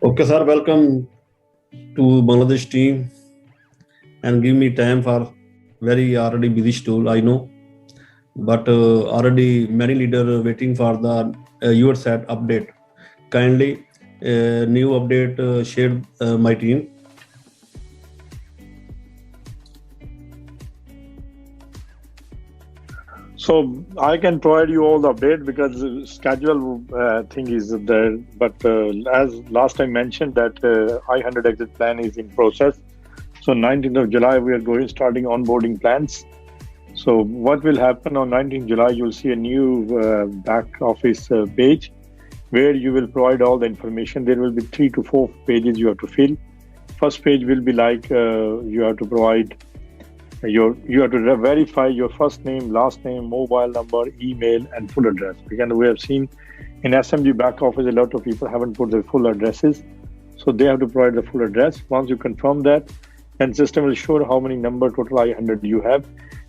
Okay, sir, welcome to Bangladesh team and give me time for very already busy schedule, I know, but already many leader waiting for the your set update. Kindly new update shared my team. So I can provide you all the update because the schedule thing is there. But as last time mentioned that I-100 exit plan is in process. So 19th of July, we are going starting onboarding plans. So what will happen on 19th July, you'll see a new back office page where you will provide all the information. There will be 3 to 4 pages you have to fill. First page will be like you have to provide you have to verify your first name, last name, mobile number, email, and full address. Because we have seen in SMG back office, a lot of people haven't put their full addresses. So they have to provide the full address. Once you confirm that, then system will show how many number total I-100 you have.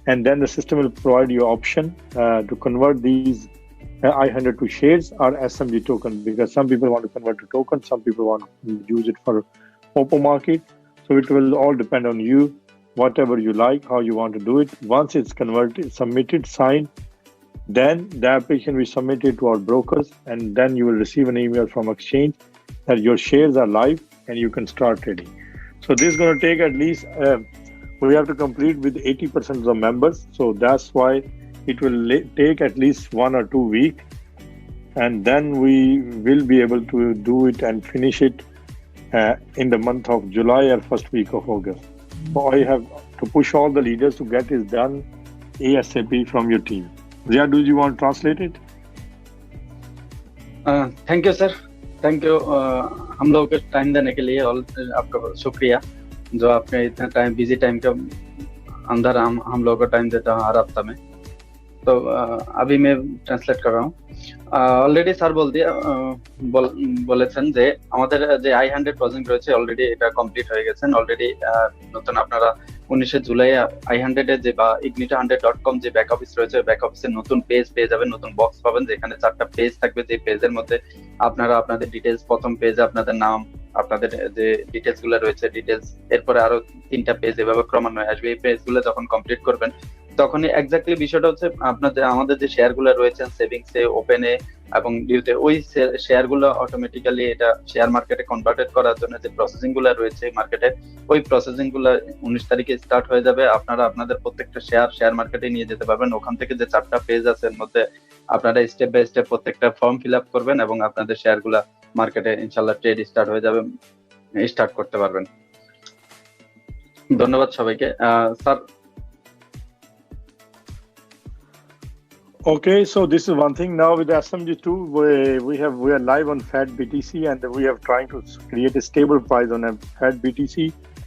And then the system will provide you option to convert these I-100 to shares or SMG token, because some people want to convert to token, some people want to use it for open market. So it will all depend on you, whatever you like, how you want to do it. Once it's converted, submitted, signed, then the application will submit it to our brokers, and then you will receive an email from exchange that your shares are live and you can start trading. So this is going to take at least, we have to complete with 80% of the members. So that's why it will take at least 1 or 2 weeks. And then we will be able to do it and finish it in the month of July or first week of August. So I have to push all the leaders to get this done ASAP from your team. Zia, do you want to translate it? Thank you sir, thank you हम लोगों को time देने के लिए और आपका शुक्रिया जो आपने इतना टाइम बिजी टाइम के अंदर हम लोगों को टाइम देता हूँ हर हफ्ता में। तो अभी मैं ট্রান্সলেট कर रहा हूँ। অলরেডি স্যার বলেছেন যে আমাদের যে I-100 প্রজেক্ট রয়েছে অলরেডি এটা কমপ্লিট হয়ে গেছে। অলরেডি নতুন আপনারা 19 জুলাই I-100 এর যে বা ignita100.com যে ব্যাক অফিস রয়েছে ব্যাক অফিসের নতুন পেজ পেয়ে যাবেন, নতুন বক্স পাবেন যেখানে 4টা পেজ থাকবে। যে পেজের মধ্যে আপনারা আপনাদের ডিটেলস, প্রথম পেজে আপনাদের নাম, আপনাদের যে ডিটেলস গুলো রয়েছে ডিটেলস, এরপরে আরো 3টা পেজ এভাবে ক্রমান্বয়ে আসবে। এই পেজগুলো যখন কমপ্লিট করবেন তখনই এক্স্যাক্টলি বিষয়টা হচ্ছে আপনাদের আমাদের যে শেয়ার গুলো রয়েছে সেভিংসে, ওপেনে এবং ডিউতে, ওই শেয়ার গুলো অটোমেটিক্যালি এটা শেয়ার মার্কেটে কনভার্টেড করার জন্য যে প্রসেসিং গুলো রয়েছে মার্কেটে, ওই প্রসেসিং গুলো 19 তারিখে স্টার্ট হয়ে যাবে। আপনারা আপনাদের প্রত্যেকটা শেয়ার মার্কেটে নিয়ে যেতে পারবেন। ওখান থেকে যে 4টা পেজ আছে এর মধ্যে আপনারা স্টেপ বাই স্টেপ প্রত্যেকটা ফর্ম ফিল আপ করবেন এবং আপনাদের শেয়ার গুলা মার্কেটে ইনশাল্লাহ ট্রেড স্টার্ট হয়ে যাবে, স্টার্ট করতে পারবেন। ধন্যবাদ সবাইকে। Sir Okay, so this is one thing. Now with SMG2, we are live on Fed BTC, and we are trying to create a stable price on a Fed BTC.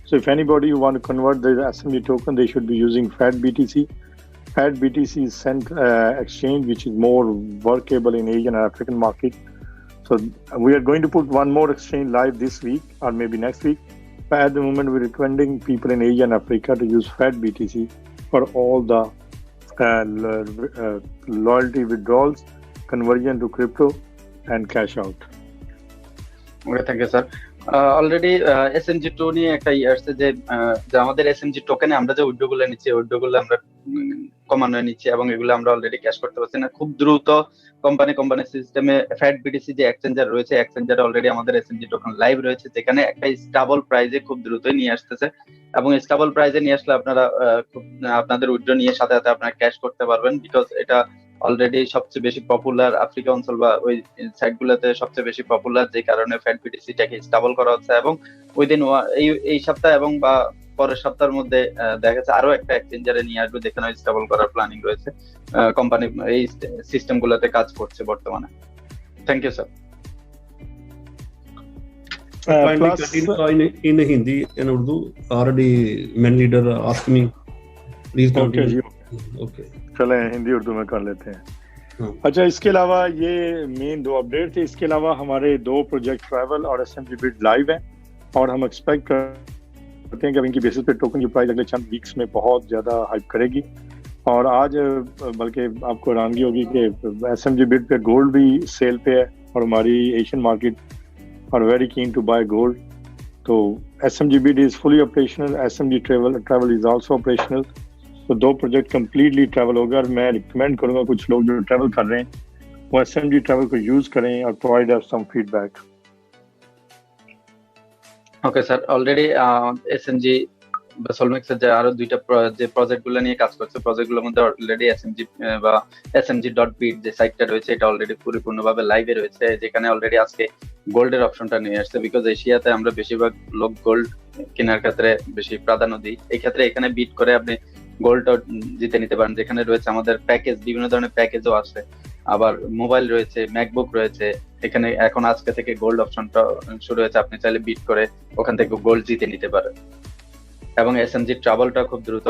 So if anybody who want to convert the SMG token, they should be using Fed BTC. Fed BTC is exchange, which is more workable in Asian and African market. So we are going to put one more exchange live this week or maybe next week. But at the moment, we're recommending people in Asia and Africa to use Fed BTC for all the loyalty withdrawals, conversion to crypto, and cash out. Okay, thank you sir. Already SMG2 নিয়ে একটা আসছে যে আমাদের SMG টোকেনে আমরা যে উইথড্রগুলো নিচ্ছি উইথড্রগুলো আমরা কমানো নিচ্ছি এবং এগুলো আমরা অলরেডি ক্যাশ করতে পারছি না। খুব দ্রুত কোম্পানি সিস্টেমে ফ্যাট বিটিসি যে এক্সচেঞ্জার রয়েছে, এক্সচেঞ্জারে অলরেডি আমাদের SMG টোকেন লাইভ রয়েছে, যেখানে একটা স্টেবল প্রাইজে খুব দ্রুতই নিয়ে আসতেছে এবং স্টেবল প্রাইজে নিয়ে আসলে আপনারা আপনাদের উইথড্র নিয়ে সাথে সাথে আপনারা ক্যাশ করতে পারবেন। বিকজ এটা অলরেডি সবচেয়ে বেশি পপুলার আফ্রিকা অঞ্চল বা ওই সাইটগুলোতে সবচেয়ে বেশি পপুলার, যে কারণে ফ্যাট বিটিসিটাকে স্টেবল করা হচ্ছে এবং উইদিন এই সপ্তাহ এবং বা পরের সপ্তাহের মধ্যে দেখা যাচ্ছে আরো একটা এক্সচেঞ্জারে নিয়ে আসবে যেখানে স্টেবল করার প্ল্যানিং রয়েছে। কোম্পানি এই সিস্টেম গুলোতে কাজ করছে বর্তমানে। Thank you sir. In Hindi and Urdu, already many leader asked me, please continue. Okay. चले हिंदी उर्दू में कर लेते हैं। अच्छा, इसके अलावा ये मेन 2 अपडेट थे। इसके अलावा हमारे 2 प्रोजेक्ट ट्रैवल और SMG बिट लाइव हैं और हम एक्सपेक्ट करते हैं कि अब इनकी बेसिस पे टोकन की प्राइस अगले चंद वीक्स में बहुत ज़्यादा हाइप करेगी। और आज बल्कि आपको हैरानगी होगी कि SMG बिट पे गोल्ड भी सेल पे है और हमारी Asian market are very keen to buy gold. So SMG BD is fully operational. SMG travel is also operational. तो 2 प्रोजेक्ट completely travel होगा और मैं रिकमेंड करूंगा कुछ लोग जो ट्रैवल कर रहे हैं वो SMG travel को यूज करें और provide us some feedback. Okay sir, already SMG বা সলমেক্স এর যে আরো দুইটা যে প্রজেক্টগুলো নিয়ে কাজ করছে, প্রজেক্টগুলোর মধ্যে অলরেডি এসএমজি বা smg.bit যে সাইটটা রয়েছে এটা অলরেডি পরিপূর্ণভাবে লাইভে রয়েছে, যেখানে অলরেডি আজকে গোল্ডের অপশনটা নিয়ে আসছে। বিকজ এশিয়াতে আমরা বেশিরভাগ লোক গোল্ড কেনার ক্ষেত্রে বেশি প্রাধান্য দিই, এই ক্ষেত্রে এখানে বিট করে আপনি গোল্ডটা জিতে নিতে পারেন, যেখানে রয়েছে আমাদের প্যাকেজ, বিভিন্ন ধরনের প্যাকেজও আছে, আবার মোবাইল রয়েছে, ম্যাকবুক রয়েছে। এখানে এখন আজকে থেকে গোল্ড অপশনটা শুরু হয়েছে, আপনি চাইলে বিট করে ওখান থেকে গোল্ড জিতে নিতে পারেন। এবং এসএমজি ট্রাভেলটা খুব দ্রুত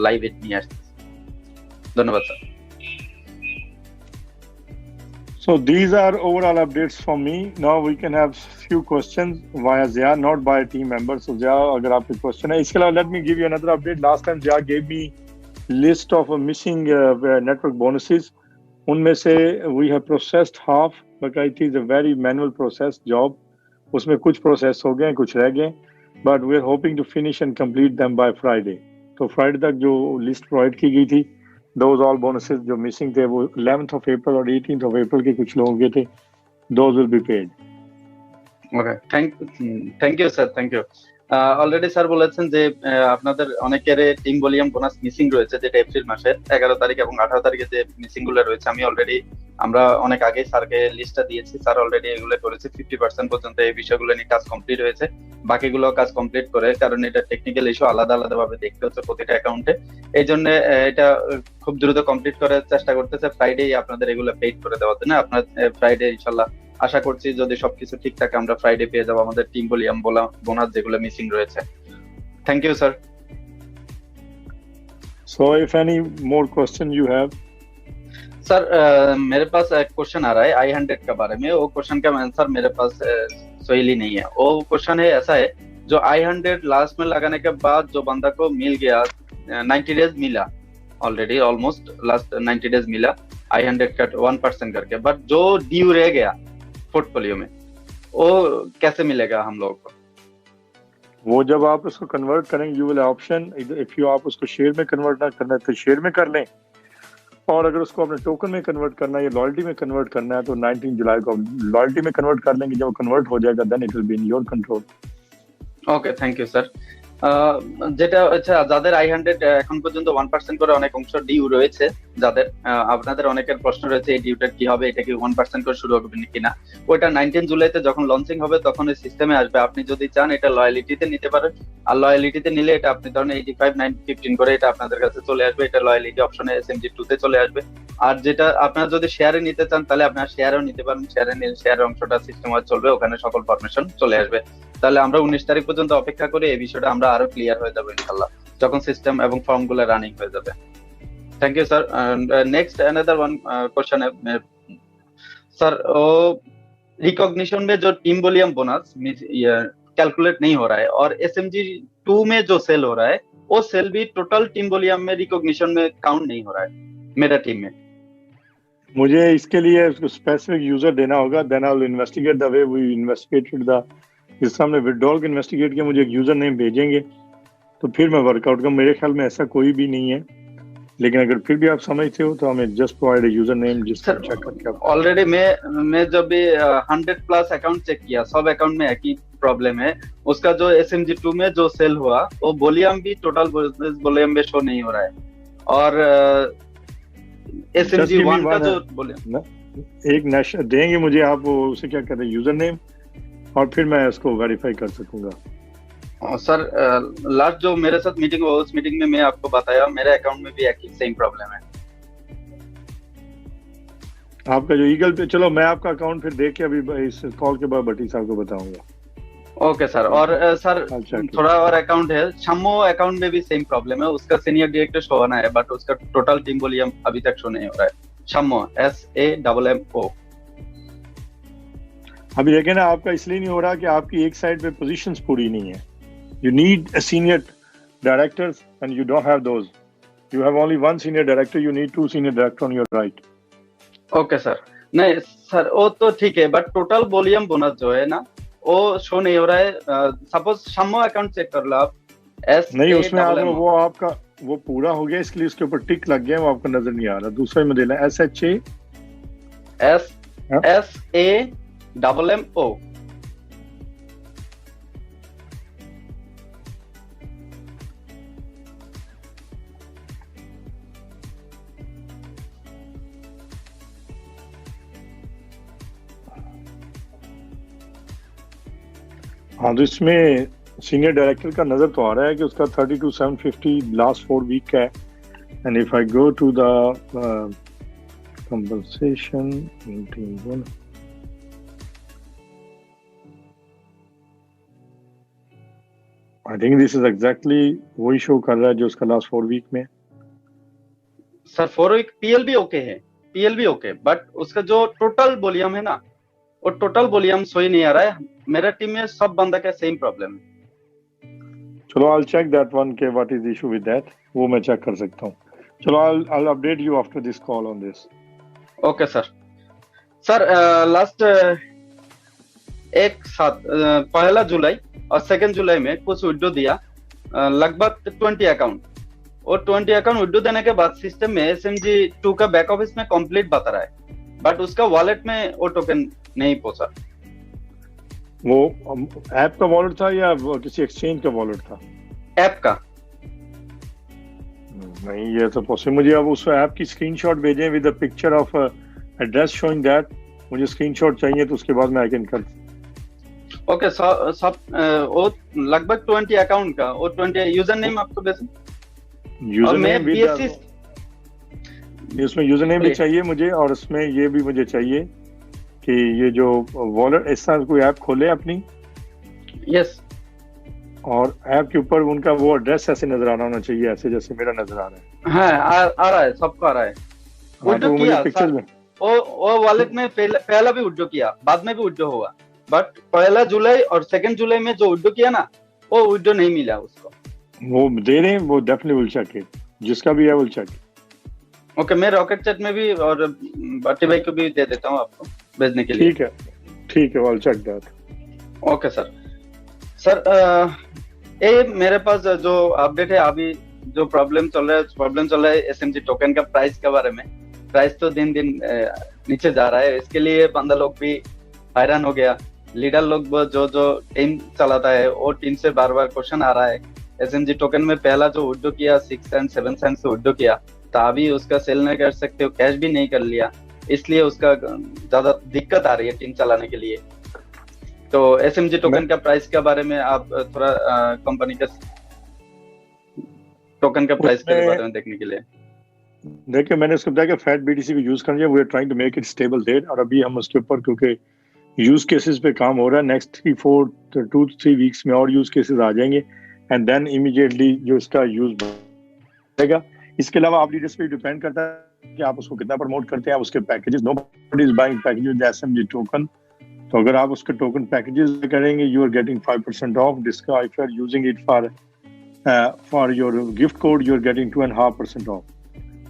লাইভে নিয়ে আসছে। ধন্যবাদ sir. So these are overall updates from me. Now we can have few questions via Zia, not by team members. So Zia, अगर आपके question है, इसके अलावा let me give you another update. Last time Zia gave me list of missing network bonuses. उनमें से we have processed half, but it is a very manual process job. उसमें कुछ process हो गए, कुछ रह गए, but we are hoping to finish and complete them by Friday. तो Friday तक जो list provide की गई थी, those all bonuses जो missing थे वो 11th of April और 18th of April के कुछ लोगों के थे, those will be paid. Okay, thank you sir, thank you. Already sir বলেছেন যে আপনাদের অনেকের টিম ভলিউম বোনাস মিসিং রয়েছে, যেটা এপ্রিল মাসের 11 তারিখ এবং 18 তারিখে যে মিসিং গুলো রয়েছে, আমরা অনেক আগে স্যারকে লিস্টটা দিয়েছি, স্যার অলরেডি এগুলো করেছে। 50% পর্যন্ত এই বিষয়গুলো নিয়ে কাজ কমপ্লিট হয়েছে, বাকিগুলো কাজ কমপ্লিট করে, কারণ এটা টেকনিক্যাল ইস্যু, আলাদা আলাদা ভাবে দেখতে হচ্ছে প্রতিটা অ্যাকাউন্টে, এই জন্য এটা খুব দ্রুত কমপ্লিট করার চেষ্টা করতেছে। ফ্রাইডে আপনাদের এগুলো পেইড করে দেওয়ার জন্য আপনার ফ্রাইডে ইনশাল্লাহ আশা করছি যদি সবকিছু ঠিক থাকে আমরা ফ্রাইডে পেয়ে যাবো আমাদের টিম ভলিউম বোনাস যেগুলো মিসিং রয়েছে। Thank you sir. So if any more question you have, sir मेरे पास एक क्वेश्चन आ रहा है i100 के बारे में। वो क्वेश्चन का आंसर मेरे पास सही नहीं है। वो क्वेश्चन है ऐसा है, जो i100 लास्ट में लगाने के बाद जो बंदा को मिल गया 90 डेज मिला, ऑलरेडी ऑलमोस्ट लास्ट 90 डेज मिला i100 का 1% करके, बट जो ड्यू रह गया पोर्टफोलियो में वो कैसे मिलेगा हम लोगों को? वो जब आप उसको कन्वर्ट करेंगे, you will option, if you आप उसको शेयर में कन्वर्ट ना करना है तो शेयर में कर लें, और अगर उसको अपने टोकन में कन्वर्ट करना है या लॉयल्टी में कन्वर्ट करना है तो 19 जुलाई को लॉयल्टी में कन्वर्ट कर लेंगे। जब कन्वर्ट हो जाएगा then it will be in your control. Okay, thank you sir. যেটা হচ্ছে যাদের i100 এখন পর্যন্ত 1% করে অনেক অংশ ডিউ রয়েছে, যাদের আপনাদের অনেকের প্রশ্ন রয়েছে এই ডিউটা কি হবে, এটা কি 1% করে শুরু হবে কিনা। ওইটা 19 জুলাইতে যখন লঞ্চিং হবে তখন এই সিস্টেমে আসবে। আপনি যদি চান এটা লয়ালিটিতে নিতে পারেন, আর লয়ালিটিতে নিলে এটা আপনি ধরেন 85 915 করে এটা আপনাদের কাছে চলে আসবে, এটা লয়ালিটি অপশনে SMG2 তে চলে আসবে। আর যেটা আপনারা যদি শেয়ারে নিতে চান তাহলে আপনারা শেয়ারও নিতে পারেন, শেয়ারে নিলে শেয়ারের অংশটা সিস্টেম ওয়াইজ চলবে, ওখানে সকল ফরমেশন চলে আসবে। তাহলে আমরা 19 তারিখ পর্যন্ত অপেক্ষা করে এই বিষয়টা আমরা আরো ক্লিয়ার হয়ে যাবে ইনশাআল্লাহ, যখন সিস্টেম এবং ফর্মগুলো রানিং হয়ে যাবে। Thank you sir. Next another one question है सर, रिकॉग्निशन में जो टीम वॉल्यूम बोनस कैलकुलेट नहीं हो रहा है और SMG2 में जो सेल हो रहा है वो सेल भी टोटल टीम वॉल्यूम में रिकॉग्निशन में काउंट नहीं हो रहा है मेरा टीम में। मुझे इसके लिए उसको स्पेसिफिक यूजर देना होगा, then I will investigate the way we investigated the, जिस हमने विड्रॉल को इन्वेस्टिगेट किया मुझे एक यूजर नेम भेजेंगे तो फिर मैं वर्कआउट का, मेरे ख्याल में ऐसा कोई भी नहीं है, लेकिन अगर फिर भी आप समझते हो तो हमें just provide a user name जिसको चेक करके। ऑलरेडी मैं जब भी 100 प्लस अकाउंट चेक किया, सब अकाउंट में एक ही प्रॉब्लम है, उसका जो SMG2 में जो सेल हुआ वो वॉल्यूम भी टोटल वॉल्यूम में शो नहीं हो रहा है, और SMG1 का जो वॉल्यूम एक नेशनल देंगे मुझे आप, वो उसे क्या कहते हैं यूजर नेम, और फिर मैं इसको वेरीफाई कर सकूंगा। सर लास्ट जो मेरे साथ मीटिंग हुआ उस मीटिंग में मैं आपको बताया मेरे अकाउंट में भी एक ही सेम प्रॉब्लम है। आपका जो ईगल पे, चलो मैं आपका अकाउंट फिर देख के अभी इस कॉल के बाद भट्टी साहब को बताऊंगा। Okay sir. और सर थोड़ा और अकाउंट है, शम्मो अकाउंट में भी सेम प्रॉब्लम है, उसका सीनियर डायरेक्टर शो होना है बट उसका टोटल टीम वॉल्यूम अभी तक शो नहीं हो रहा है। शम्मो SAMMO। अभी देखें ना, आपका इसलिए नहीं हो रहा कि आपकी एक साइड पे पोजीशंस पूरी नहीं है। You need a senior directors and you don't have those. You have only one senior director, you need 2 senior director on your right. Okay sir. नहीं सर वो तो ठीक है, बट टोटल वॉल्यूम बोनस जो है ना वो शो नहीं हो रहा है। सपोज शम्मो अकाउंट चेक कर लो आप, नहीं उसमें आप SAMMO। वो आपका वो पूरा हो गया, इसके लिए उसके ऊपर टिक लग गया, वो आपको नजर नहीं आ रहा। दूसरा में देना SHA SAMMO। हाँ, तो इसमें सीनियर डायरेक्टर का नजर तो आ रहा है कि उसका 32,750 लास्ट 4 वीक का है। And if I go to the compensation, I think this is exactly वही शो कर रहा है जो उसका लास्ट 4 वीक में। सर 4 वीक PL भी ओके है, PL भी ओके, बट उसका जो टोटल वॉल्यूम है ना, वो टोटल वॉल्यूम सही नहीं आ रहा है। मेरा टीम में सब बंदा का सेम प्रॉब्लम है। चलो I will check that one के what is the issue with that, वो मैं चेक कर सकता हूँ। चलो I will update you after this call on this. Okay sir. Sir last एक साथ 1 जुलाई और 2 जुलाई में कुछ विड्रो दिया, लगभग 20 अकाउंट, और 20 अकाउंट विड्रो देने के बाद सिस्टम में SMG2 का बैक ऑफिस में कंप्लीट बता रहा है, बट उसका वॉलेट में वो टोकन नहीं पहुंचा। वो ऐप का वॉलेट था या किसी एक्सचेंज का वॉलेट था? ऐप का। नहीं, ये तो पॉसिबल। मुझे अब उस ऐप की स्क्रीनशॉट भेजें with the picture of address showing that. मुझे स्क्रीनशॉट चाहिए, तो उसके बाद मैं आई कैन कर। ओके, सब वो लगभग 20 अकाउंट का, और 20 यूजर नेम आपको भेज। यूजर नेम भी BSC इसमें यूजर नेम भी चाहिए मुझे, और इसमें ये भी मुझे चाहिए कि ये जो वॉलेट, इस तरह कोई ऐप खोले अपनी, यस, और ऐप के ऊपर उनका वो एड्रेस ऐसे नजर आना होना चाहिए, ऐसे जैसे मेरा नजर आ रहा है। हाँ, आ रहा है, सबको आ रहा है। हाँ, तो मुझे पिक्चर में वो वॉलेट में पहला भी विड्रॉ किया, बाद में भी विड्रॉ हुआ, बट 1 जुलाई और 2 जुलाई में जो विड्रॉ किया ना, वो विड्रॉ नहीं मिला उसको। वो दे रहे हैं, वो डेफिनेटली विल चेक इट, जिसका भी है विल चेक। ओके, मैं रॉकेट चैट में भी और भट्टी भाई को भी दे देता हूँ आपको भेजने के लिए। ठीक है, will check that. Okay sir. Sir ये मेरे पास जो अपडेट है अभी, जो प्रॉब्लम चल रहा है SMG टोकन का प्राइस के बारे में। प्राइस तो दिन दिन नीचे जा रहा है, इसके लिए बंदा लोग भी हैरान हो गया। लीडर लोग जो टीम चलाता है, वो टीम से बार बार क्वेश्चन आ रहा है। SMG टोकन में पहला जो विड्रॉ किया 6 सेंट 7 सेंट से विड्रॉ किया, तो अभी उसका सेल नहीं कर सकते हो, कैश भी नहीं कर लिया, इसलिए उसका ज्यादा दिक्कत आ रही है टीम चलाने के लिए। तो SMG टोकन का प्राइस के बारे में आप थोड़ा कंपनी का टोकन का प्राइस के बारे में देखने के लिए। देखिए, मैंने उसको बताया कि फैट BTC को यूज करना है, we are trying to make it stable rate, और अभी हम उसके ऊपर क्योंकि यूज केसेस पे काम हो रहा है, नेक्स्ट 2-3 वीक्स में और यूज केसेस आ जाएंगे, एंड देन इमीडिएटली जो इसका यूज बढ़ेगा। इसके अलावा आप लीडर्स पे डिपेंड करता है कि आप उसको कितना प्रमोट करते हैं, आप उसके packages. Nobody is buying packages with SMG token, तो अगर आप उसके टोकन पैकेजेस करेंगे, यू आर गेटिंग 5% ऑफ। डिस्का if you are using it for your gift code, you are getting 2.5% off.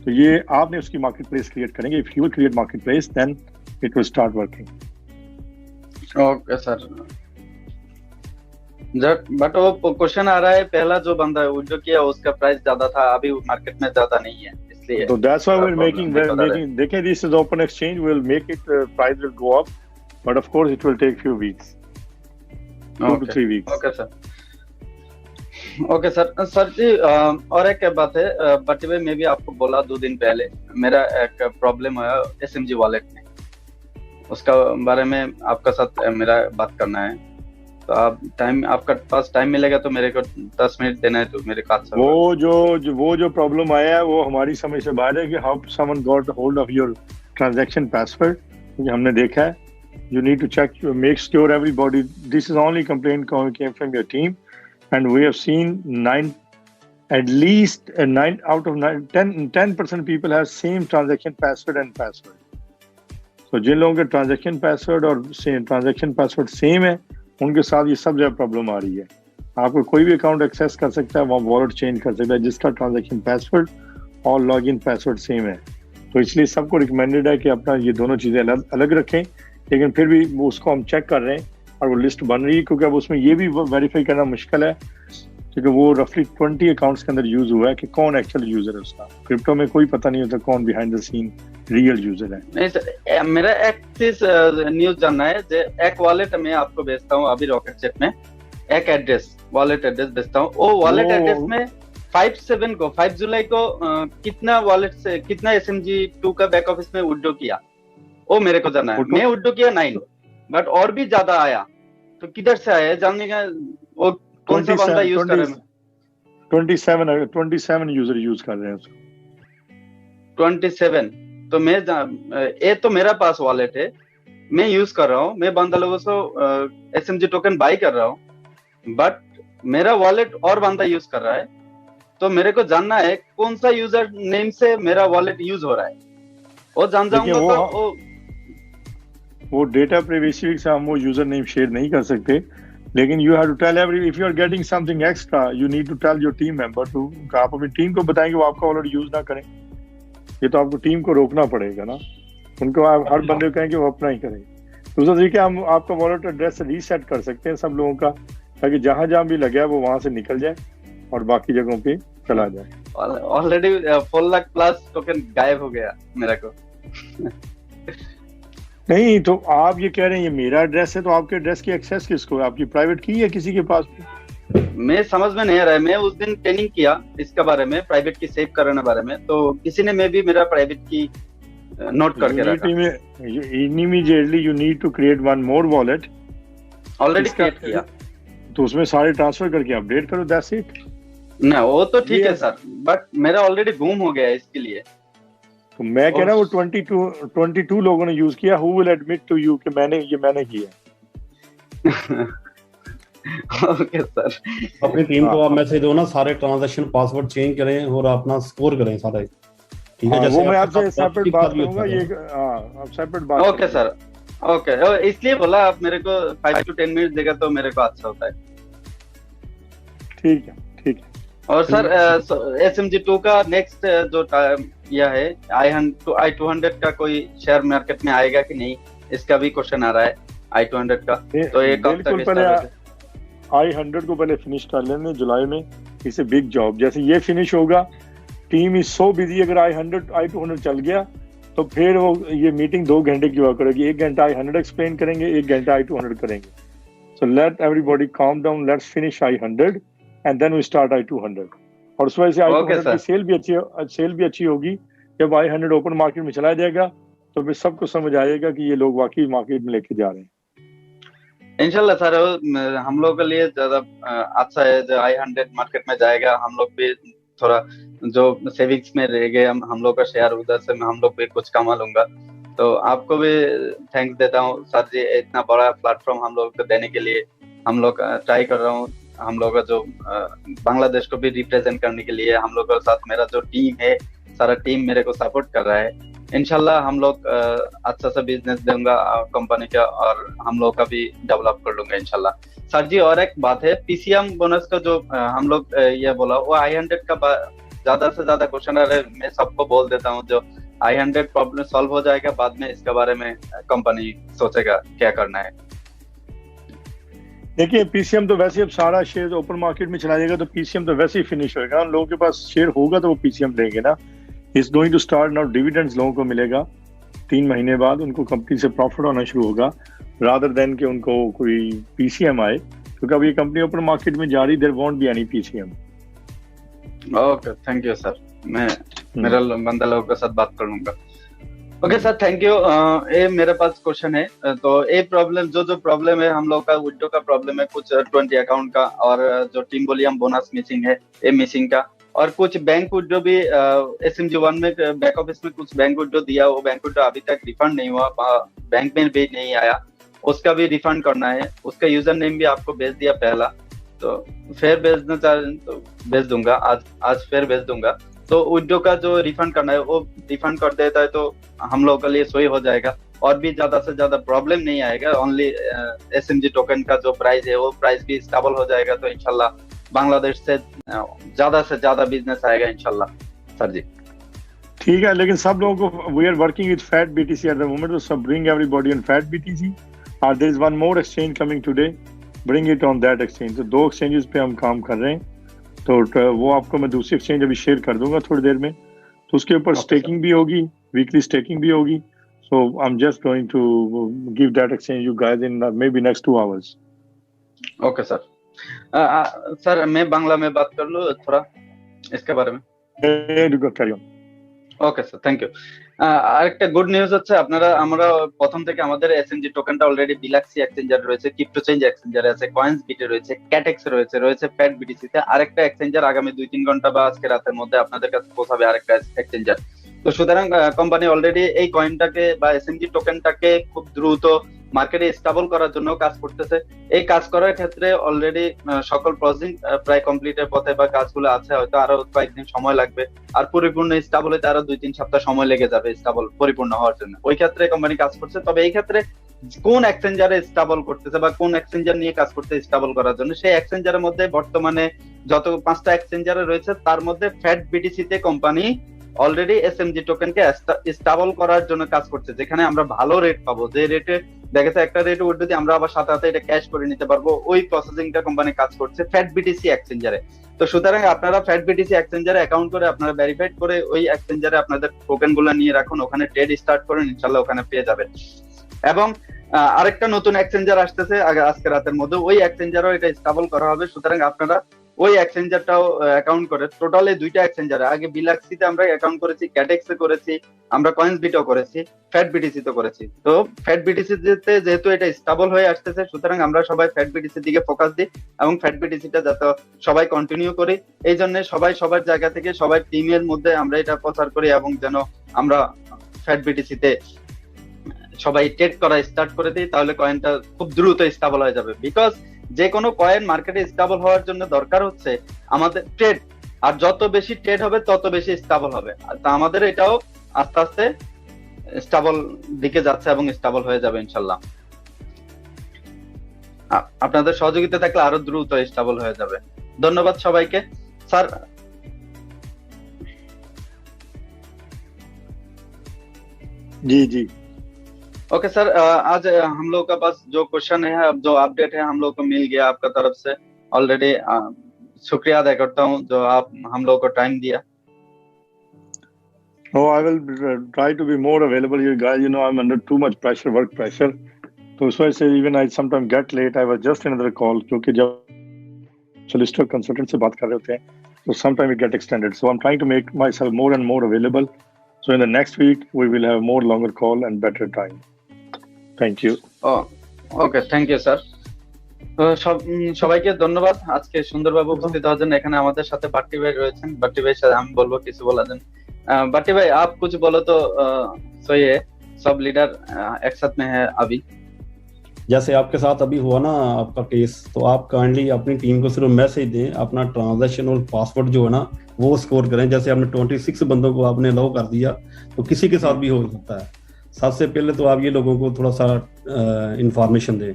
तो ये आपने उसकी मार्केट प्लेस क्रिएट करेंगे। If you will create marketplace, then it will start working. Okay sir, but वो question आ रहा है, पहला जो बंदा विड्रॉ किया उसका प्राइस ज्यादा था, अभी मार्केट में ज्यादा नहीं है, इसलिए। So that's why we're making देखिए, this is open exchange, we'll make it, price will go up, but of course it will take few weeks, 2 to 3 weeks. Okay sir जी, और एक बात है, भट्टी भाई मैं भी आपको बोला 2 दिन पहले, मेरा एक प्रॉब्लम आया SMG वॉलेट में, उसका बारे में आपका साथ मेरा बात करना है। तो आप आपका पास टाइम मिलेगा तो मेरे को 10 मिनट देना है, तो मेरे पास वो जो प्रॉब्लम आया है वो हमारी समझ से बाहर है कि how someone got hold of your transaction password, हमने देखा है। You need to check, make sure everybody, this is only complaint came from your team, and we have seen 9 at least 9 out of 10% people have same transaction password and password. So जिन लोगों के transaction password और transaction password same है, उनके साथ ये सब जगह problem आ रही है। आपको कोई भी अकाउंट एक्सेस कर सकता है, वहाँ वॉलेट चेंज कर सकता है, जिसका ट्रांजैक्शन पासवर्ड और लॉगिन पासवर्ड सेम है। तो इसलिए सबको रिकमेंडेड है कि अपना ये दोनों चीज़ें अलग रखें, लेकिन फिर भी उसको हम चेक कर रहे हैं और वो लिस्ट बन रही है, क्योंकि अब उसमें ये भी वेरीफाई करना मुश्किल है क्योंकि वो रफली 20 अकाउंट्स के अंदर यूज हुआ है कि कौन एक्चुअल यूजर है उसका। क्रिप्टो में कोई पता नहीं होता कौन behind the scene real user है। नहीं सर, मेरा एक चीज न्यूज जानना है, जो एक वॉलेट मैं आपको भेजता हूँ अभी रॉकेट चैट में, एक एड्रेस वॉलेट एड्रेस भेजता हूँ, वो वॉलेट एड्रेस में 5 जुलाई को कितना वॉलेट से कितना SMG2 का बैक ऑफिस में विड्रॉ किया, वो मेरे को जानना है। मैं विड्रॉ किया 9, बट और भी ज्यादा आया, तो किधर से आया जानने का, वो कौन सा बंदा यूज कर रहा है? 27 यूजर यूज कर रहे हैं उसको। 27, तो मैं ये तो मेरा पास वॉलेट है, मैं यूज कर रहा हूँ, मैं बंदा लोगों से SMG टोकन बाई कर रहा हूँ, बट मेरा वॉलेट और बंदा यूज कर रहा है, तो मेरे को जानना है कौन सा यूजर नेम से मेरा वॉलेट यूज हो रहा है, वो जान जाऊंगा तो वो डेटा प्राइवेसी से हम वो यूजर नेम शेयर नहीं कर सकते, लेकिन you have to tell every, if you are getting something extra you need to tell your team member to, आप अपनी टीम को बताएंगे वो आपका वॉलेट यूज ना करें। ये तो आपको टीम को रोकना पड़ेगा ना, उनको आप हर बंदे को कहेंगे वो अपना ही करेंगे। दूसरा तरीका हम आपका वॉलेट एड्रेस रीसेट कर सकते हैं सब लोगों का, ताकि जहां जहां भी लगे वो वहां से निकल जाए और बाकी जगहों पे चला जाए। ऑलरेडी 4 लाख प्लस टोकन गायब हो गया मेरा को। नहीं तो आप ये कह रहे हैं ये मेरा एड्रेस है, तो आपके एड्रेस की एक्सेस किसको है? आपकी प्राइवेट की है किसी के पास? मैं समझ में नहीं आ रहा है। मैं उस दिन ट्रेनिंग किया इसके बारे में, प्राइवेट की सेव करने बारे में, तो किसी ने मैं भी मेरा प्राइवेट की नोट करके रखा। Immediately you need to create one more wallet. Already create किया, तो उसमें सारे ट्रांसफर करके अपडेट करो, दैट्स इट। ना वो तो ठीक है सर, बट मेरा ऑलरेडी गुम हो गया है, इसके लिए तो मैं कह रहा हूँ 22 लोगों ने यूज किया। Who will admit to you कि मैंने किया? ओके सर, अपनी टीम को आप मैसेज दो ना, सारे ट्रांजैक्शन पासवर्ड चेंज करें और अपना स्कोर करें सारे, ठीक है? जैसे वो मैं आपसे सेपरेट बात करूंगा, ये आप सेपरेट बात। ओके सर, ओके, इसलिए बोला आप मेरे को 5 to 10 मिनट देगा तो मेरे को अच्छा होता है। ठीक है, ठीक है। और सर SMG2 का नेक्स्ट जो यह है I200 का कोई शेयर मार्केट में आएगा कि नहीं, इसका भी क्वेश्चन आ रहा है I200 का। तो ये कब तक पहले I100 को पहले फिनिश कर लेने जुलाई में, इसे बिग जॉब। जैसे ये फिनिश होगा, टीम इज सो बिजी, अगर I200 चल गया तो फिर वो ये मीटिंग 2 घंटे की हुआ करेगी, 1 घंटा I100 एक्सप्लेन करेंगे, 1 घंटा I200 करेंगे। So let everybody calm down, let's finish I100 and then we start I200। और उस वजह से I200 की सेल भी अच्छी होगी। जब I100 ओपन मार्केट में चला जाएगा तो फिर सबको समझ आएगा कि ये लोग वाकई मार्केट में लेके जा रहे हैं। इंशाल्लाह सर, हम लोग के लिए ज्यादा अच्छा है जो I100 मार्केट में जाएगा। हम लोग भी थोड़ा जो सेविंग्स में रह गए, हम लोग का शेयर उधर से हम लोग भी कुछ कमा लूंगा। तो आपको भी थैंक्स देता हूँ सर जी, इतना बड़ा प्लेटफॉर्म हम लोग को देने के लिए। हम लोग ट्राई कर रहा हूँ, हम लोग का जो बांग्लादेश को भी रिप्रेजेंट करने के लिए हम लोग के साथ मेरा जो टीम है, सारा टीम मेरे को सपोर्ट कर रहा है। इंशाल्लाह हम लोग अच्छा सा बिजनेस दूंगा कंपनी का, और हम लोग का भी डेवलप कर लूंगा इंशाल्लाह। सर जी और एक बात है, PCM बोनस का जो हम लोग ये बोला, वो I100 का ज्यादा से ज्यादा क्वेश्चन आ रहे हैं। मैं सबको बोल देता हूँ, जो I100 प्रॉब्लम सॉल्व हो जाएगा, बाद में इसके बारे में कंपनी सोचेगा क्या करना है। देखिए PCM तो वैसे अब सारा शेयर ओपन मार्केट में चला जाएगा, तो PCM तो वैसे ही फिनिश होएगा। उन लोगों के पास शेयर होगा तो वो PCM लेंगे ना। Is going to start now, dividends लोगों को मिलेगा 3 महीने बाद, उनको कंपनी से प्रॉफिट होना शुरू होगा, रादर देन कि उनको कोई PCM आए, क्योंकि अब ये कंपनी ओपन मार्केट में जा रही, there won't be any PCM। Okay, thank you sir, मैं मेरा बंदा लोगों के साथ बात कर लूंगा। Okay sir, thank you. ये मेरे पास क्वेश्चन है, तो ये प्रॉब्लम जो प्रॉब्लम है हम लोग का, विड्रो का प्रॉब्लम है कुछ 20 अकाउंट का, और जो टीम वॉल्यूम बोनस मिसिंग है ये मिसिंग का, और कुछ बैंक विड्रो भी SMG1 में बैक ऑफिस में कुछ बैंक विड्रो दिया, वो बैंक विड्रो अभी तक रिफंड नहीं हुआ, बैंक में भी नहीं आया, उसका भी रिफंड करना है। उसका यूजर नेम भी आपको भेज दिया पहला, तो फिर भेजना चाहे तो भेज दूंगा, आज फिर भेज दूंगा। तो विड्रो का जो रिफंड करना है वो रिफंड कर देता है तो हम लोग के लिए सही हो जाएगा, और भी ज्यादा से ज्यादा प्रॉब्लम नहीं आएगा। ओनली SMG टोकन का जो प्राइस है वो प्राइस भी स्टेबल हो जाएगा, तो इंशाल्लाह बांग्लादेश से ज्यादा बिजनेस आएगा इंशाल्लाह सर जी। ठीक है, लेकिन सब लोगों को we are working with fat BTC at the moment, तो सब bring everybody on fat BTC। There is one more exchange coming today. Bring it on that exchange. तो 2 exchanges पे हम काम कर रहे हैं, तो वो आपको मैं दूसरी exchange अभी शेयर कर दूंगा थोड़ी देर में। तो उसके ऊपर स्टेकिंग भी होगी, वीकली स्टेकिंग भी होगी। So I'm just going to give that exchange you guys in maybe next 2 hours. Okay sir. Sir मैं बांग्ला में बात कर लूँ थोड़ा इसके बारे में। Carry on. Okay sir, thank you. আরেকটা গুড নিউজ হচ্ছে আমরা প্রথম থেকে আমাদের এসএনজি টোকেনটা অলরেডি বিলাক্সি এক্সচেঞ্জার রয়েছে, ক্রিপ্টো চেঞ্জ এক্সচেঞ্জারে আছে, কয়েন্স বিটে রয়েছে, ক্যাটেক্স রয়েছে ফ্যাট বিটিসি তে। আরেকটা এক্সচেঞ্জার আগামী 2-3 ঘন্টা বা আজকে রাতের মধ্যে আপনাদের কাছে পৌঁছাবে আরেকটা এক্সচেঞ্জার। তো সুতরাং কোম্পানি অলরেডি এই কয়েনটাকে বা এসএনজি টোকেনটাকে খুব দ্রুত মার্কেটে স্টেবল করার জন্য কাজ করতেছে। এই কাজ করার ক্ষেত্রে অলরেডি সকল প্রসেসিং প্রায় কমপ্লিটের পথে বা কাজগুলো আছে, হয়তো আরো কয়েকদিন সময় লাগবে। আর পরিপূর্ণ স্টেবল হতে আরো 2-3 সপ্তাহ সময় লেগে যাবে স্টেবল পরিপূর্ণ হওয়ার জন্য। ওই ক্ষেত্রে কোম্পানি কাজ করছে। তবে এই ক্ষেত্রে কোন এক্সচেঞ্জারে স্টেবল করতেছে বা কোন এক্সচেঞ্জার নিয়ে কাজ করতে স্টেবল করার জন্য, সেই এক্সচেঞ্জারের মধ্যে বর্তমানে যত 5টা এক্সচেঞ্জারে রয়েছে তার মধ্যে ফ্যাট বিটিসি তে কোম্পানি অলরেডি এসএমজি টোকেনকে স্টেবল করার জন্য কাজ করছে, যেখানে আমরা ভালো রেট পাবো। যে রেটে দেখা যাচ্ছে একটা রেট উঠবে, আমরা আবার সাথে সাথে এটা ক্যাশ করে নিতে পারবো, ওই প্রসেসিংটা কোম্পানি কাজ করছে ফ্যাট বিটিসি এক্সচেঞ্জারে। তো সুতরাং আপনারা ফ্যাট বিটিসি এক্সচেঞ্জারে অ্যাকাউন্ট করে আপনারা ভেরিফাইড করে ওই এক্সচেঞ্জারে আপনাদের টোকেন গুলো নিয়ে রাখুন, ওখানে ট্রেড স্টার্ট করেন, ইনশাল্লাহ ওখানে পেয়ে যাবেন। এবং আরেকটা নতুন এক্সচেঞ্জার আসতেছে আজকে রাতের মধ্যে, ওই এক্সচেঞ্জারও এটা স্টেবল করা হবে। সুতরাং আপনারা ওই এক্সচেঞ্জারটাও অ্যাকাউন্ট করে, টোটালি 2টা এক্সচেঞ্জারে আগে বিলাক্সিতে আমরা অ্যাকাউন্ট করেছি, ক্যাটেক্সে করেছি, আমরা কয়েন্স বিটও করেছি, ফ্যাট বিটিসি তো করেছি। তো ফ্যাট বিটিসি তে যেহেতু এটা স্টেবল হয়ে আসতেছে, সুতরাং আমরা সবাই ফ্যাট বিটিসির দিকে ফোকাস দিই এবং ফ্যাট বিটিসিটা যাতে সবাই কন্টিনিউ করি, এই জন্য সবাই সবার জায়গা থেকে সবাই টিমের মধ্যে আমরা এটা প্রচার করি এবং যেন আমরা ফ্যাট বিটিসিতে সবাই ট্রেড করা স্টার্ট করে দিই, তাহলে কয়েনটা খুব দ্রুত স্টেবল হয়ে যাবে। বিকজ যে কোনো কয়েন মার্কেটে স্টেবল হওয়ার জন্য দরকার হচ্ছে আমাদের ট্রেড, আর যত বেশি ট্রেড হবে তত বেশি স্টেবল হবে। তা আমাদের এটাও আস্তে আস্তে স্টেবল দিকে যাচ্ছে এবং স্টেবল হয়ে যাবে ইনশাল্লাহ। আপনাদের সহযোগিতা থাকলে আরো দ্রুত স্টেবল হয়ে যাবে। ধন্যবাদ সবাইকে। স্যার जी जी ओके सर, आज हम लोग का पास जो क्वेश्चन है, अब जो अपडेट है हम लोग को मिल गया आपका तरफ से ऑलरेडी। शुक्रिया अदा करता हूँ जो आप हम लोग को टाइम दिया। Oh, I will try to be more available. You guys, you know, I'm under too much pressure, work pressure. तो उस वजह से even I sometimes get late. I was just in another call क्योंकि जब solicitor consultant से बात कर रहे होते हैं, so sometimes it get extended. So I'm trying to make myself more and more available. So in the next week we will have more longer call and better time. Thank you. Okay, thank you sir. সবাইকে ধন্যবাদ আজকে সুন্দরভাবে উপস্থিত হওয়ার জন্য। এখানে আমাদের সাথে বাট্টি ভাই রয়েছেন। বাট্টি ভাই সাথে আমি বলবো কিছু বলার জন্য। बाटी भाई आप कुछ बोलो तो सही है, सब लीडर एक साथ में है अभी। जैसे आपके साथ अभी हुआ ना आपका केस, तो आप काइंडली अपनी टीम को सिर्फ मैसेज दें, अपना ट्रांजैक्शन और पासवर्ड जो है ना वो स्कोर करें। जैसे आपने 26 बंदों को आपने अलाउ कर दिया, तो किसी के साथ भी हो सकता है। सबसे पहले तो आप ये लोगों को थोड़ा सा इंफॉर्मेशन दें।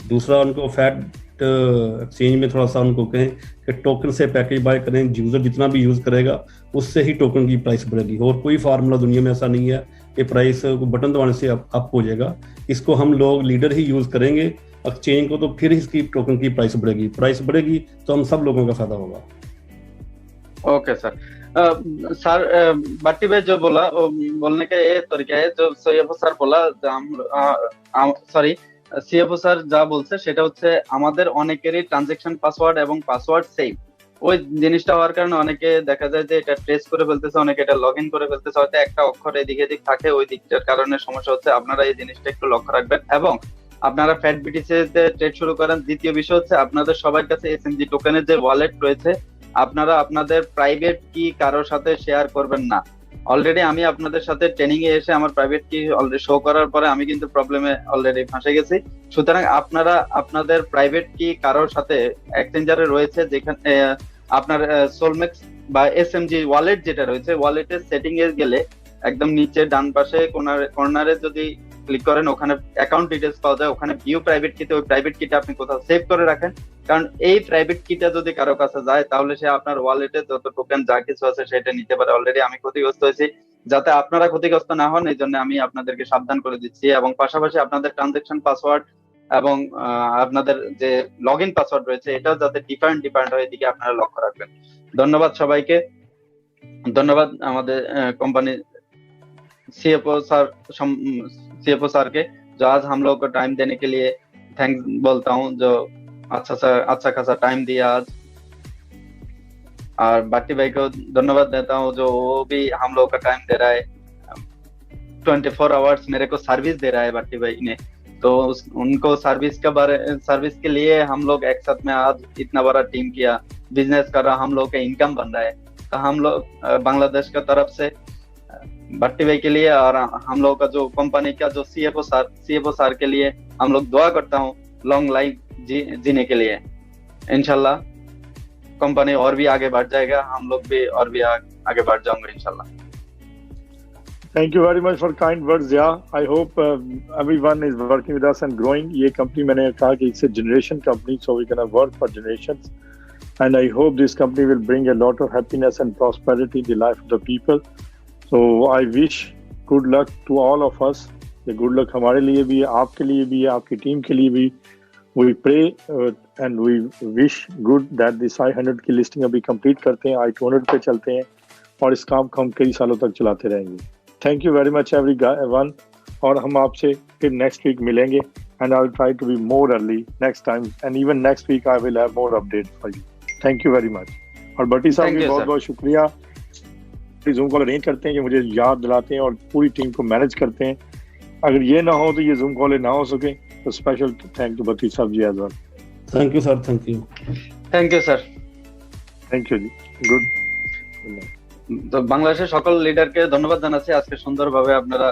दूसरा, उनको फैट एक्सचेंज में थोड़ा सा उनको कहें कि टोकन से पैकेज बाय करें। यूजर जितना भी यूज करेगा उससे ही टोकन की प्राइस बढ़ेगी, और कोई फार्मूला दुनिया में ऐसा नहीं है कि प्राइस को बटन दबाने से अप हो जाएगा। इसको हम लोग लीडर ही यूज करेंगे एक्सचेंज को, तो फिर इसकी टोकन की प्राइस बढ़ेगी तो हम सब लोगों का फायदा होगा। Okay sir. सर बाटी भाई जो बोला वो बोलने का ये तरीका है, जो সৈয়দ স্যার बोला, সরি সিএফও স্যার যা বলছে সেটা হচ্ছে আমাদের অনেকেরই ট্রানজাকশন পাসওয়ার্ড এবং পাসওয়ার্ড সেম। ওই জিনিসটা হওয়ার কারণে অনেকে দেখা যায় যে এটা ট্রেস করে ফেলতেছে, অনেকে এটা লগ ইন করে ফেলতেছে, হয়তো একটা অক্ষর এদিক এদিক থাকে, ওই দিকটার কারণে সমস্যা হচ্ছে। আপনারা এই জিনিসটা একটু লক্ষ্য রাখবেন এবং আপনারা ফ্যাট বিটিসিতে ট্রেড শুরু করেন। দ্বিতীয় বিষয় হচ্ছে আপনাদের সবার কাছে এসএনজি টোকেনের যে ওয়ালেট রয়েছে, আপনারা আপনাদের প্রাইভেট কি কারোর সাথে শেয়ার করবেন না। অলরেডি আমি আপনাদের সাথে ট্রেনিং এ এসে আমার প্রাইভেট কি অলরেডি শো করার পরে আমি কিন্তু প্রবলেমে অলরেডি ফাঁসে গেছি। সুতরাং আপনারা আপনাদের প্রাইভেট কি কারোর সাথে এক্সচেঞ্জারে রয়েছে, যেখানে আপনার সোলমেক্স বা এসএমজি ওয়ালেট যেটা রয়েছে, ওয়ালেটের সেটিং এ গেলে একদম নিচে ডান পাশে কর্নারে যদি ক্লিক করেন, ওখানে অ্যাকাউন্ট ডিটেলস পাওয়া যায়, ওখানে ভিউ প্রাইভেট কিতে ওই প্রাইভেট কিটা আপনি কোথাও সেভ করে রাখেন। কারণ এই প্রাইভেট কিটা যদি কারো কাছে যায় তাহলে সে আপনার ওয়ালেটে যত টোকেন যা কিছু আছে সেটা নিতে পারে। অলরেডি আমি ক্ষতিগ্রস্ত হয়েছি, যাতে আপনারা ক্ষতিগ্রস্ত না হন, এই জন্য আমি আপনাদেরকে সাবধান করে দিচ্ছি। এবং পাশাপাশি আপনাদের ট্রানজেকশন পাসওয়ার্ড এবং আপনাদের যে লগ ইন পাসওয়ার্ড রয়েছে এটাও যাতে ডিফারেন্ট হয়, এদিকে আপনারা লক্ষ্য রাখবেন। ধন্যবাদ সবাইকে, ধন্যবাদ আমাদের कंपनी सीएफओ सर के, जो आज हम लोग को टाइम देने के लिए थैंक्स बोलता हूँ, जो अच्छा खासा टाइम दिया आज। और बाटी भाई को धन्यवाद देता हूँ, जो वो भी हम लोग का टाइम दे रहा है, 24 आवर्स मेरे को सर्विस दे रहा है बाटी भाई ने। तो उनको सर्विस के लिए हम लोग एक साथ में आज इतना बड़ा टीम किया, बिजनेस कर रहा, हम लोग का इनकम बन रहा है। तो हम लोग बांग्लादेश का तरफ से भट्टी भाई के लिए और हम लोग का जो कंपनी का जो सीएफओ सर के लिए हम लोग दुआ करता हूँ लॉन्ग लाइफ जीने के लिए। इंशाल्लाह कंपनी और भी आगे बढ़ जाएगा, हम लोग भी और भी आगे बढ़ जाएंगे इंशाल्लाह। Thank you very much for kind words. Yeah, I hope everyone is working with us and growing. ये company मैंने कहा कि it's a generation company, so we're gonna work for generations. And I hope this company will bring a lot of happiness and prosperity in the life of the people. So I wish good luck to all of us. ये good luck हमारे लिए भी है, आपके लिए भी है, आपकी टीम के लिए भी। We pray and we wish good that this I100 की लिस्टिंग अभी कंप्लीट करते हैं, I200 पे चलते हैं और इस काम को हम कई सालों तक चलाते रहेंगे। Thank you very much everyone, और हम आपसे फिर next week मिलेंगे and I will try to be more early next time, and even next week I will have more updates for you. Thank you very much. और भट्टी साहब भी बहुत बहुत शुक्रिया, जूम कॉल अरेंज करते हैं, कि मुझे याद दिलाते हैं और पूरी टीम को मैनेज करते हैं। अगर ये ना हो तो ये जूम कॉल ना हो सके, तो स्पेशल थैंक टू भट्टी साहब ji as well. Thank you sir, thank you sir, thank you ji, good. তো বাংলাদেশের সকল লিডারকে ধন্যবাদ জানাচ্ছি আজকে সুন্দরভাবে আপনারা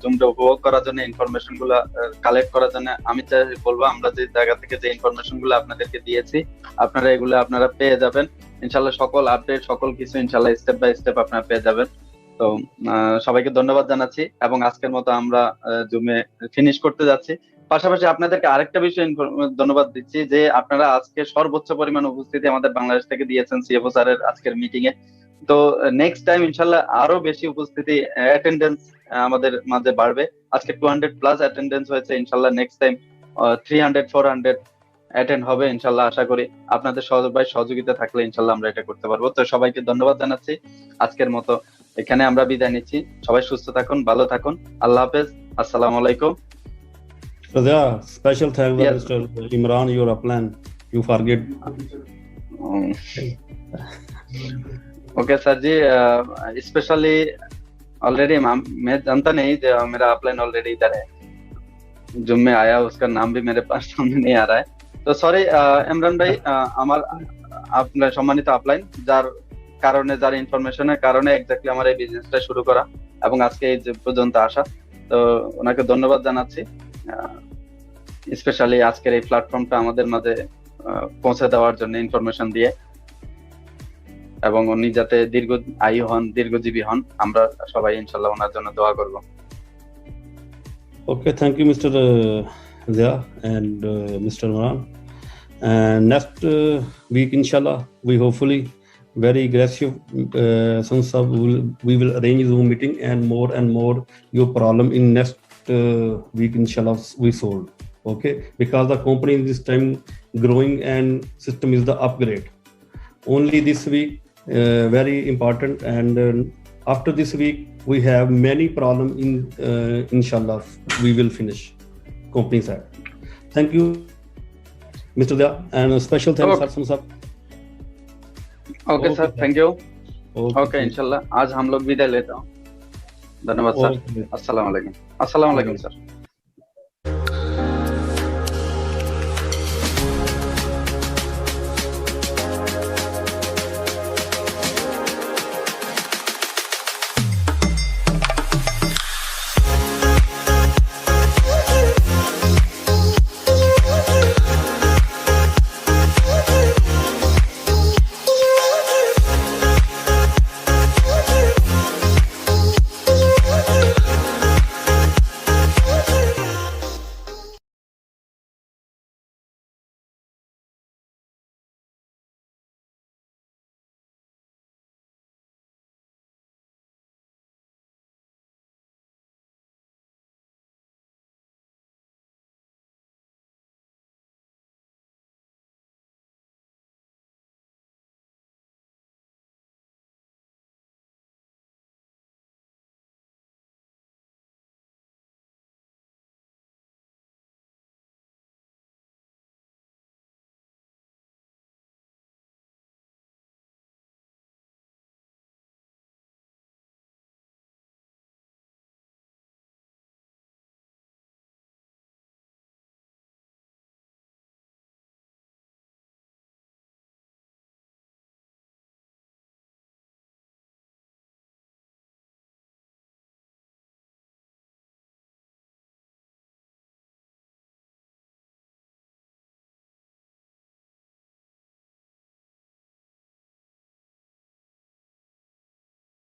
জুমটা উপভোগ করার জন্য, ইনফরমেশন গুলা কালেক্ট করার জন্য। আমি বলবো আমরা যে জায়গা থেকে যে ইনফরমেশন গুলো আপনাদেরকে দিয়েছি আপনারা এগুলো আপনারা পেয়ে যাবেন ইনশাল্লাহ। সকল আপডেট সকল কিছু ইনশাল্লাহ স্টেপ বাই স্টেপ আপনারা পেয়ে যাবেন। তো সবাইকে ধন্যবাদ জানাচ্ছি এবং আজকের মতো আমরা জুমে ফিনিশ করতে যাচ্ছি। পাশাপাশি আপনাদেরকে আরেকটা বিষয় ধন্যবাদ দিচ্ছি, যে আপনারা আজকে সর্বোচ্চ পরিমাণ উপস্থিতি আমাদের বাংলাদেশ থেকে দিয়েছেন সিএফও স্যারের আজকের মিটিং এ। তো নেক্সট টাইম ইনশাল্লাহ আরো বেশি উপস্থিতি অ্যাটেন্ডেন্স আমাদের মাঝে বাড়বে। আজকে 200 প্লাস অ্যাটেন্ডেন্স হয়েছে, ইনশাল্লাহ নেক্সট টাইম 300-400 অ্যাটেন্ড হবে ইনশাল্লাহ। আশা করি আপনাদের সহযোগিতা থাকলে ইনশাল্লাহ আমরা এটা করতে পারবো। তো সবাইকে ধন্যবাদ জানাচ্ছি, আজকের মতো এখানে আমরা বিদায় নিচ্ছি। সবাই সুস্থ থাকুন, ভালো থাকুন, আল্লাহ হাফেজ, আসসালামু আলাইকুম। So yeah, special thanks to Mr. Imran, your plan. You forget. Okay sir ji, specially already मैं जानता नहीं जो मेरा अपलाइन ऑलरेडी इधर है, जूम में आया उसका नाम भी मेरे पास सामने नहीं आ रहा है। तो सॉरी इमरान भाई, আমার আপনার সম্মানিত আপলাইন যার কারণে যার ইনফরমেশনের কারণে এক্স্যাক্টলি আমার এই বিজনেসটা শুরু করা এবং আজকে এই পর্যন্ত আসা, তো ওনাকে ধন্যবাদ জানাচ্ছি। স্পেশালি আজকের এই প্ল্যাটফর্মটা আমাদের মাঝে পৌঁছে দেওয়ার জন্য ইনফরমেশন দিয়ে, এবং উনি যাতে দীর্ঘ আয়ু হন, দীর্ঘজীবী হন, আমরা সবাই ইনশাআল্লাহ ওনার জন্য দোয়া করব। Okay, thank you Mr. Zia and Mr. Imran. And next week inshallah we hopefully very aggressive we will arrange Zoom meeting and more your problem in next week inshallah we solve. Okay, because the company in this time growing and system is the upgrade. Only this week very important, and after this week we have many problem in inshallah we will finish company side. Thank you Mr. Dia, and a special thanks Hasan sir. Okay sir, thank you. Okay inshallah आज हम लोग विदाई लेता हूँ। धन्यवाद sir, अस्सलाम वालेकुम। अस्सलाम वालेकुम सर।